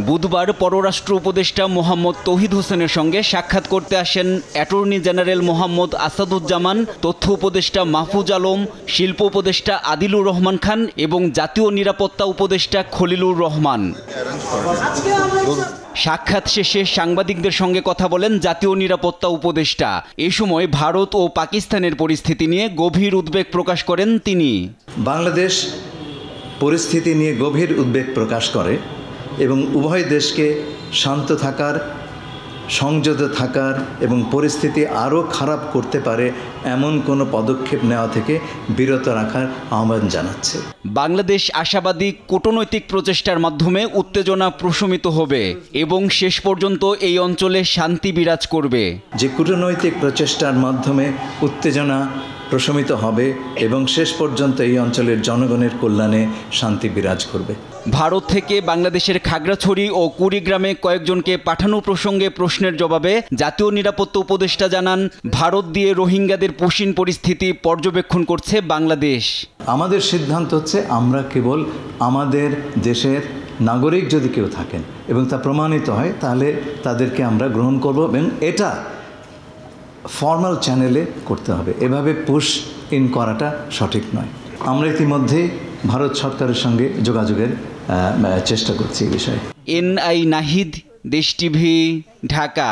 বুধবার পররাষ্ট্র উপদেষ্টা মোহাম্মদ তৌহিদ হোসেনের সঙ্গে সাক্ষাৎ করতে আসেন অ্যাটর্নি জেনারেল মোহাম্মদ আসাদুজ্জামান, তথ্য উপদেষ্টা মাহফুজ আলম, শিল্প উপদেষ্টা আদিলুর রহমান খান এবং জাতীয় নিরাপত্তা উপদেষ্টা খলিলুর রহমান। সাক্ষাৎ শেষে সাংবাদিকদের সঙ্গে কথা বলেন জাতীয় নিরাপত্তা উপদেষ্টা। এ সময় ভারত ও পাকিস্তানের পরিস্থিতি নিয়ে গভীর উদ্বেগ প্রকাশ করেন তিনি। বাংলাদেশ পরিস্থিতি নিয়ে গভীর উদ্বেগ প্রকাশ করে এবং উভয় দেশকে শান্ত থাকার, সংযত থাকার এবং পরিস্থিতি আরও খারাপ করতে পারে এমন কোনো পদক্ষেপ নেওয়া থেকে বিরত রাখার আহ্বান জানাচ্ছে। বাংলাদেশ আশাবাদী কূটনৈতিক প্রচেষ্টার মাধ্যমে উত্তেজনা প্রশমিত হবে এবং শেষ পর্যন্ত এই অঞ্চলে শান্তি বিরাজ করবে। যে কূটনৈতিক প্রচেষ্টার মাধ্যমে উত্তেজনা প্রশমিত হবে এবং শেষ পর্যন্ত এই অঞ্চলের জনগণের কল্যাণে শান্তি বিরাজ করবে। ভারত থেকে বাংলাদেশের খাগড়াছড়ি ও কুড়িগ্রামে কয়েকজনকে পাঠানো প্রসঙ্গে প্রশ্নের জবাবে জাতীয় নিরাপত্তা উপদেষ্টা জানান, ভারত দিয়ে রোহিঙ্গাদের পুশিন পরিস্থিতি পর্যবেক্ষণ করছে বাংলাদেশ। আমাদের সিদ্ধান্ত হচ্ছে আমরা কেবল আমাদের দেশের নাগরিক যদি কেউ থাকেন এবং তা প্রমাণিত হয় তাহলে তাদেরকে আমরা গ্রহণ করব এবং এটা ফর্মাল চ্যানেলে করতে হবে। এভাবে পুশ ইন করাটা সঠিক নয়। আমরা ইতিমধ্যেই ভারত সরকারের সঙ্গে যোগাযোগের চেষ্টা করছি এই বিষয়ে। এনআই নাহিদ, দেশ টিভি, ঢাকা।